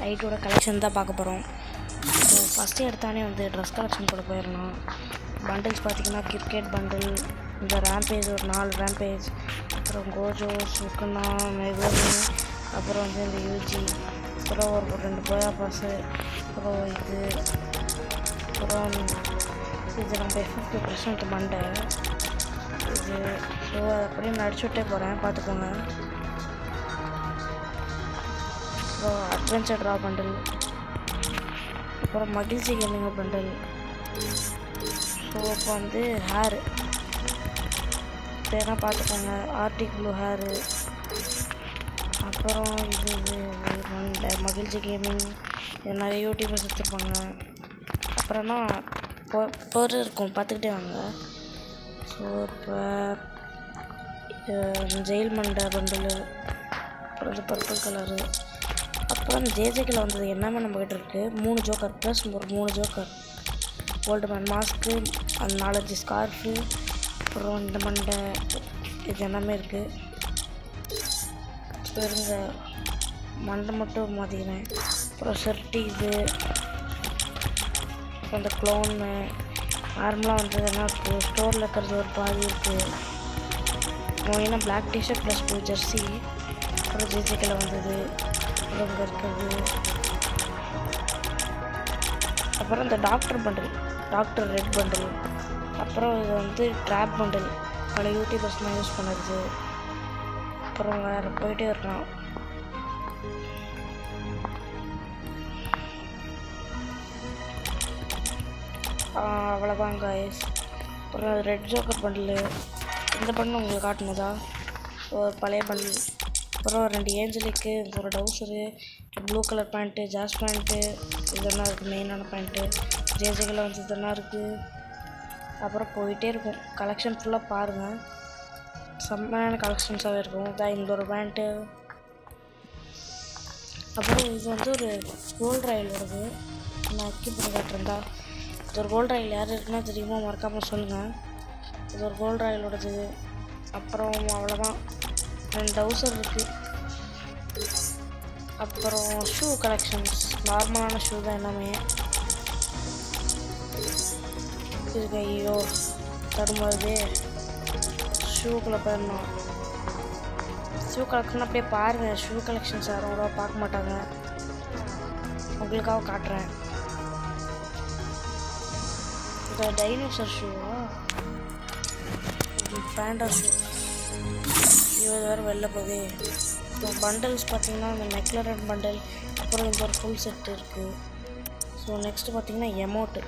ஐட்டோட collection தான் பார்க்க போகிறோம். ஸோ ஃபஸ்ட்டு எடுத்தானே வந்து ட்ரெஸ் கலெக்ஷன் கூட போயிடலாம். பண்டில்ஸ் பார்த்திங்கன்னா கிரிக்கெட் பண்டில், இந்த ரேம்பேஜ் ஒரு 4 ரேம்பேஜ், அப்புறம் கோஜோ, சுக்குனா, மெகுனி, அப்புறம் வந்து இந்த யூஜி, அப்புறம் ஒரு 2 போயா பாஸு, அப்புறம் அப்புறம் இது நம்ம 50% மண்டை இது. ஸோ அதை அப்படியே நடிச்சு விட்டே போகிறேன், பார்த்துக்கோங்க. அப்புறம் அட்வென்ச்சர் ட்ரா பண்டில், அப்புறம் மகிழ்ச்சி கேமிங் பண்டில். ஸோ இப்போ வந்து ஹேரு பேரெலாம் பார்த்துக்கோங்க, ஆர்டிக் ப்ளூ ஹேரு. அப்புறம் இது மகிழ்ச்சி கேமிங், இது நிறைய யூடியூபர்ஸ் வச்சுருப்பாங்க. அப்புறம்னா பொருள் இருக்கும், பார்த்துக்கிட்டே வாங்க. ஸோ இப்போ ஜெயில் மண்டை பண்டில், அப்புறம் இது பர்பிள் கலரு. அப்புறம் ஜேஜேக்கில் வந்தது எல்லாமே நம்மக்கிட்ட இருக்குது. 3 ஜோக்கர் ப்ளஸ் ஒரு 3 ஜோக்கர், ஓல்டு மேன் மாஸ்க்கு, அந்த 4-5 ஸ்கார்ஃபு, அப்புறம் இந்த மண்டை, இது எல்லாமே இருக்குது. ஸோ இருங்க மண்டை மட்டும் மாற்றிக்கிறேன். அப்புறம் செர்ட்டி, இது அப்புறம் இந்த க்ளோனு நார்மலாக வந்து எதனா இருக்குது. ஸ்டோரில் இருக்கிறது ஒரு பாதி இருக்குது. மெயினாக black T shirt plus blue jersey. அப்புறம் ஜேஜேக்கில் வந்தது இங்கே இருக்கிறது. அப்புறம் இந்த doctor bundle, doctor red bundle. அப்புறம் இது வந்து ட்ராப் பண்டில், பல யூடியூபர்ஸ்லாம் யூஸ் பண்ணுறது. அப்புறம் வேறு போயிட்டே இருக்கலாம். அவ்வளோதான் கைஸ். அப்புறம் ரெட் ஜோக்கர் பண்டில், இந்த பண்டில் உங்களுக்கு காட்டினதா ஒரு பழைய பண்டில். அப்புறம் 2 ஏஞ்சலிக்கு, ஒரு டவுசரு, ப்ளூ கலர் பேண்ட்டு, ஜாஸ் பேண்ட்டு, இதெல்லாம் இருக்குது மெயினான பேண்ட்டு. ஜேஜேக்கில் வந்து இதெல்லாம் இருக்குது. அப்புறம் போயிட்டே இருக்கும். கலெக்ஷன் ஃபுல்லாக பாருங்கள், செம்மையான கலெக்ஷன்ஸாகவே இருக்கும். இதான் இந்த ஒரு பேண்ட்டு. அப்புறம் இது வந்து ஒரு கோல்ட் ராயலோடது, நான் அக்கி பண்ணி காட்டுறேன்டா. இது ஒரு கோல்ட் ராயல், யார் இருக்குன்னா தெரியுமா மறக்காமல் சொல்லுங்கள். இது ஒரு கோல்ட் ராயலோடது. அப்புறம் அவ்வளோதான், 2 டவுசர் இருக்குது. அப்புறம் ஷூ கலெக்ஷன்ஸ், நார்மலான ஷூ தான் எல்லாமே இருக்குது. ஐயோ தடுமாறுது, ஷூக்குள்ளே போயிடணும். ஷூ கலெக்ஷன் அப்படியே பாருங்கள். ஷூ கலெக்ஷன்ஸ் யாரும் அவ்வளோவா பார்க்க மாட்டாங்க, உங்களுக்காக காட்டுறேன். இந்த டைனோசர் ஷூவா, பேண்டா ஷூ, இது வேறு வெளில போகுது. இப்போ பண்டல்ஸ் பார்த்திங்கன்னா இந்த மெக்லரன் பண்டல், அப்புறம் இந்த ஒரு ஃபுல் செட் இருக்குது. ஸோ நெக்ஸ்ட்டு பார்த்திங்கன்னா emote,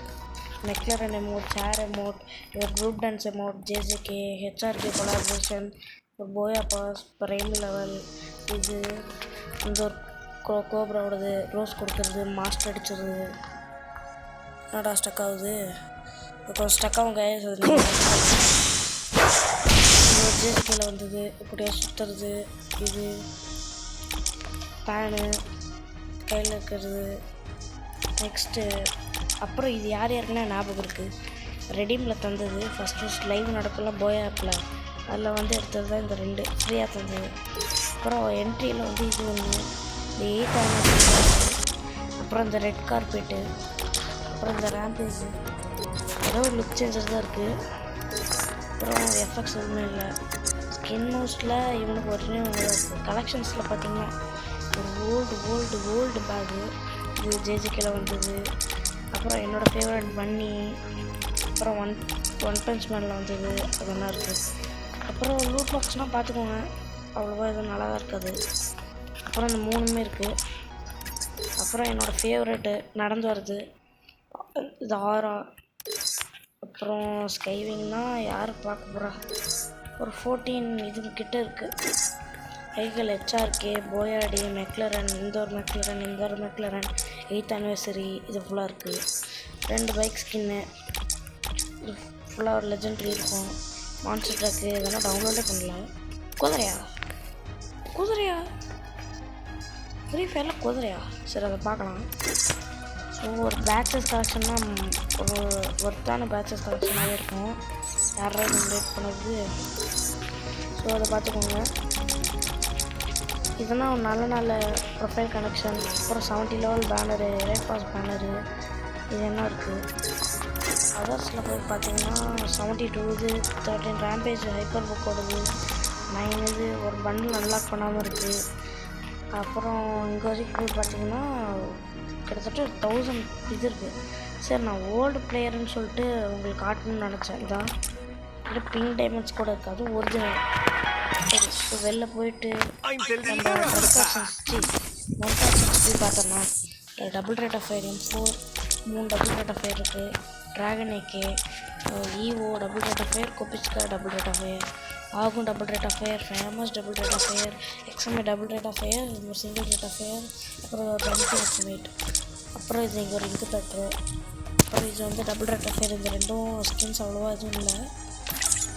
McLaren emote, chair emote, இது group dance emote, JJK, HRK collaboration, ஒரு போயா பாஸ், பிரைம் லெவல், இது இந்த ஒரு கோப்ராவோடது, ரோஸ் கொடுக்குறது, மாஸ்டர் அடிச்சிருது. என்னடா ஸ்டக் ஆகுது, கொஞ்சம் ஸ்டக் ஆகும் கைஸ். ஜேஜேகேல வந்தது இப்படியே சுற்றுறது, இது பேனு கையில் இருக்கிறது. நெக்ஸ்ட்டு அப்புறம் இது யார் யாருக்குன்னா ஞாபகம் இருக்குது, ரெடீமில் தந்தது ஃபஸ்ட் லைவ் நடக்கலாம் போயா ஆப்பில், அதில் வந்து எடுத்தது தான் இந்த 2 ஃப்ரீயாக தந்தது. அப்புறம் என்ட்ரியில் வந்து இது ஒன்று, இந்த 8 அப்புறம் இந்த ரெட் கார்பெட்டு, அப்புறம் இந்த ரேம்பேஜ், ஏதோ ஒரு லுக் சேஞ்சர் தான் இருக்குது. அப்புறம் எஃபெக்ட்ஸ் எதுவுமே இல்லை. ஸ்கின் மோஸ்ட்டில் இவனுக்கு ஒரிஜினல் இருக்குது. கலெக்ஷன்ஸில் பார்த்திங்கன்னா ஒரு ஓல்டு பேகு, இது ஜேஜேக்கில் வந்தது. அப்புறம் என்னோடய ஃபேவரட் பன்னி, அப்புறம் ஒன் பஞ்ச் மேனில் வந்தது, அதெல்லாம் இருக்குது. அப்புறம் லூட் பாக்ஸ்னால் பார்த்துக்கோங்க, அவ்வளோவா எதுவும் நல்லா தான் இருக்காது. அப்புறம் இந்த 3மே இருக்குது. அப்புறம் என்னோடய ஃபேவரெட்டு நடந்து வருது, இது ஆரா. அப்புறம் ஸ்கைவிங்னா யார் பார்க்க போகிறா, ஒரு 14 இது கிட்ட இருக்குது. ஐகள், ஹெச்ஆர்கே, போயாடி, மெக்லரன், இந்த ஒரு மெக்லரன், இந்த ஒரு மெக்லரன், 8th anniversary, இது ஃபுல்லாக இருக்குது. 2 பைக் ஸ்கின்னு, இது ஃபுல்லாக ஒரு லெஜெண்ட்ரி இருக்கும். மான்ஸ்டர் ட்ரக்கு, இதெல்லாம் டவுன்லோடே பண்ணலாம். குதிரையா ஃப்ரீ ஃபயரில் குதிரையா? சரி அதை பார்க்கலாம். ஸோ ஒரு பேட்சஸ் கலெக்ஷன்னா ஒரு ஒர்த்தான பேட்சஸ் கலெக்ஷனாகவே இருக்கும். யாராவது ரேட் பண்ணுறது. ஸோ அதை பார்த்துக்கோங்க. இதெல்லாம் ஒரு நல்ல நல்ல ப்ரொஃபைல் கனெக்ஷன். அப்புறம் 70 level banner, rate pass banner, இது என்ன இருக்குது. அதர்ஸில் போய் பார்த்தீங்கன்னா 72 இது, 13 ரேம்பேஜ் ஹைப்பர் புக்கோடது, 9 இது ஒரு பண்டில் அன்லாக் பண்ணாமல் இருக்குது. அப்புறம் இங்கே வரைக்கும் போய் பார்த்தீங்கன்னா கிட்டத்தட்ட 1000 இது இருக்குது. சரி, நான் ஓல்டு பிளேயர்னு சொல்லிட்டு உங்களுக்கு காட்டணும்னு நினச்சேன். இதான் இல்லை பிங்க் டைமண்ட்ஸ் கூட இருக்காது, ஒரிஜினல். சரி, இப்போ வெளில போயிட்டு நம்ம 1000 பார்த்தோம்னா double rate of fire M4, 3 double rate of fire இருக்குது. Dragon AK, evo double rate of fire, கொபிஸ்கா டபுள் ரேட் ஆஃப் ஃபயர், ஆகும் double rate of fire, famous double rate of fire, XMA double rate of fire, ஒரு single rate of fire, அப்புறம் ஒரு jump x mate, அப்புறம் இது இங்கே ஒரு இங்கு தட்டு, அப்புறம் இது வந்து டபுள் ரேட் ஆஃப் ஃபயர். இந்த ரெண்டும் ஸ்கின்ஸ் அவ்வளோவா எதுவும் இல்லை,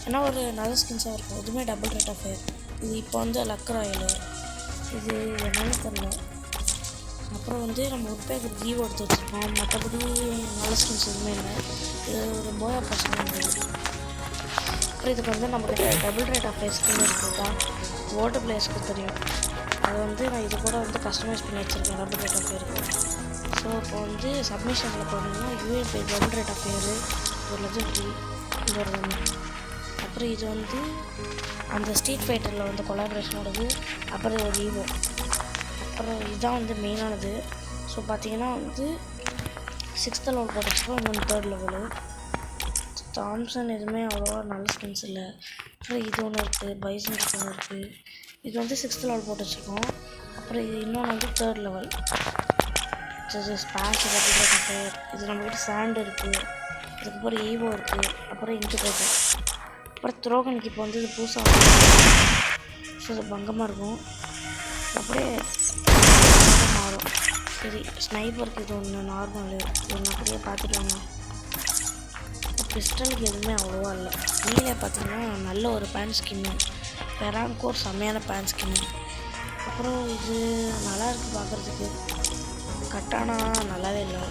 ஏன்னா ஒரு நல்ல ஸ்கின்ஸாக இருக்கும். இதுவுமே டபுள் ரேட் ஆஃப் ஃபயர். இது இப்போ வந்து லக் ராயலு, இது என்னன்னு தெரியல. அப்புறம் வந்து நம்ம ஒரு பேர் ஜீவோ எடுத்து வச்சுருக்கோம், மற்றபடி நல்ல ஸ்கின்ஸ் எதுவுமே இல்லை. இது ஒரு போயா பர்சன் இருந்தது. அப்புறம் இதுக்கு வந்து நம்மக்கிட்ட double rate of fire skin இருக்குதா, ஓல்டு பிளேயர்ஸ்க்கு தெரியும். அதை வந்து நான் இது கூட வந்து கஸ்டமைஸ் பண்ணி வச்சுருக்கேன் டபுள் ரேட் ஆஃப் ஃபயருக்கு. ஸோ இப்போ வந்து சப்மிஷனில் போனீங்கன்னா UAB double rate of fire, ஒரு லெஜெண்ட்ரி, இது ஒரு ஒன்று. அப்புறம் இது வந்து அந்த ஸ்ட்ரீட் ஃபைட்டரில் வந்து கொலாபரேஷனோடது. அப்புறம் ஒரு ஈவோ. அப்புறம் இதுதான் வந்து மெயினானது. ஸோ பார்த்தீங்கன்னா வந்து 6th லெவல் போட்டுச்சுக்கோ, இன்னொன்று 3rd லெவலு. தாம்சன் எதுவுமே அவ்வளோவா நல்ல ஸ்கின்ஸ் இல்லை. அப்புறம் இது ஒன்று இருக்குது, பைசன் ஒன்று இருக்குது. இது வந்து 6th லெவல் போட்டு வச்சுருக்கோம். அப்புறம் இது இன்னொன்று வந்து 3rd லெவல். ஸ்பாஷ் ஃபயர். இது நம்மக்கிட்ட சாண்ட் இருக்குது. அதுக்கப்புறம் ஈவோ இருக்குது. அப்புறம் இன்டிபேட்டர். அப்புறம் த்ரோகனுக்கு இப்போ வந்து இது புதுசாக ஸோ இது பங்கமாக இருக்கும். அப்படியே மாறும். சரி, ஸ்னைப்பருக்கு இது ஒன்று நார்மலு, இது ஒன்று அப்படியே பார்த்துக்கலாங்க. பிஸ்டலுக்கு எதுவுமே அவ்வளோவா இல்லை. நீங்களே பார்த்தீங்கன்னா நல்ல ஒரு பேண்ட் ஸ்கின்னு, பெராங்க்கு ஒரு செம்மையான பேண்ட் ஸ்கின்னு. அப்புறம் இது நல்லா இருக்குது பார்க்குறதுக்கு. கட்டானா நல்லாவே இல்லை.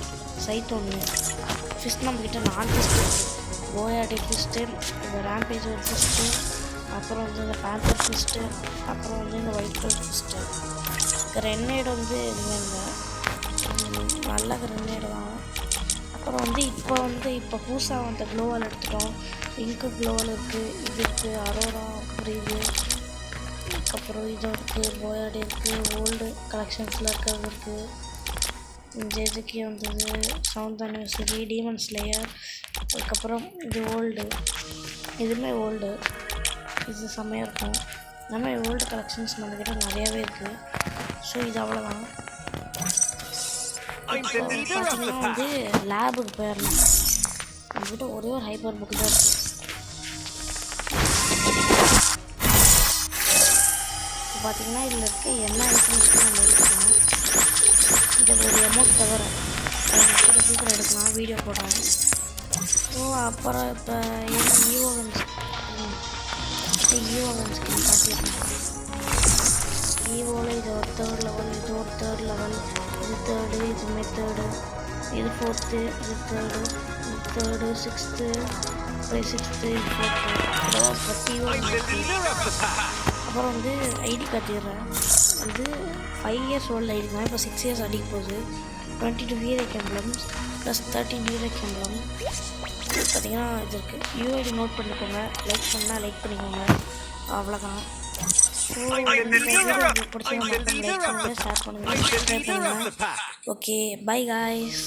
சைட் ஒன்று ஃபிஸ்ட் நம்மக்கிட்ட 4 ஃபிஸ்ட் இருக்குது. போயாடி ஃபிஸ்ட்டு, இந்த ரேம்பேஜ் ஒரு ஃபிஸ்ட்டு, அப்புறம் வந்து இந்த பேந்தர் ஃபிஸ்ட்டு, அப்புறம் வந்து இந்த ஒயிட் கலர் ஃபிஸ்ட்டு. கிரெனேடு வந்து எதுவுமே இல்லை, நல்ல கிரெனேடு தான். அப்புறம் வந்து இப்போ புதுசாக வந்த க்ளோவால் எடுத்துட்டோம். இங்கு க்ளோவால் இருக்குது, இது இருக்குது, அரோரா, அப்புறம் இது, அதுக்கப்புறம் இது இருக்குது, போயாடி இருக்குது, ஓல்டு கலெக்ஷன்ஸில் இருக்கிறது இருக்குது. ஜெஜுக்கி வந்தது, 7th anniversary, டீமன் ஸ்லேயர். அதுக்கப்புறம் இது ஓல்டு, இதுவுமே ஓல்டு, இது செம்மையாக இருக்கும். இந்த மாதிரி ஓல்டு கலெக்ஷன்ஸ் நம்மக்கிட்ட நிறையாவே இருக்குது. ஸோ இது அவ்வளோதான். பார்த்தீங்கன்னா வந்து லேபுக்கு போயிடணும். நம்மக்கிட்ட ஒரே ஒரு ஹைப்பர் புக்கு தான் இருக்குது. இப்போ பார்த்தீங்கன்னா இதில் இருக்க என்ன இன்ஃபர்மேஷன் நம்ம எடுக்கலாம். இதை ஒரு அமௌண்ட் தவிர சீக்கிரம் எடுக்கலாம், வீடியோ போடுறேன். ஸோ அப்புறம் இப்போ ஈவோகன் காட்டியிருக்கேன். ஈவோவில் இது ஒரு 3rd லெவல், இது ஒரு 3rd லெவல், இது 3rd, இதுவுமே 3rd, இது 4th, இது 3rd, இது 3rd, 6th, அப்புறம் 6th, இது 4th. இதெல்லாம் அப்புறம் வந்து ஐடி காட்டிடுறேன். வந்து 5 years ஓல்டு ஐடி தான், இப்போ 6 years அடிக்க போகுது. 22 ஹீரோக் எம்ப்ளம்ஸ் ப்ளஸ் 13 ஹீரோக் எம்ப்ளம். பார்த்தீங்கன்னா இது இருக்குது. யூஐடி நோட் பண்ணிக்கோங்க, லைக் பண்ணால் லைக் பண்ணிக்கோங்க, அவ்வளோதான். ஸோ இந்த வீடியோ உங்களுக்கு பிடிச்சா மட்டும் லைக் பண்ணுங்கள், ஷேர் பண்ணுங்கள், சப்ஸ்கிரைப் பண்ணுங்கள். Okay, by guys.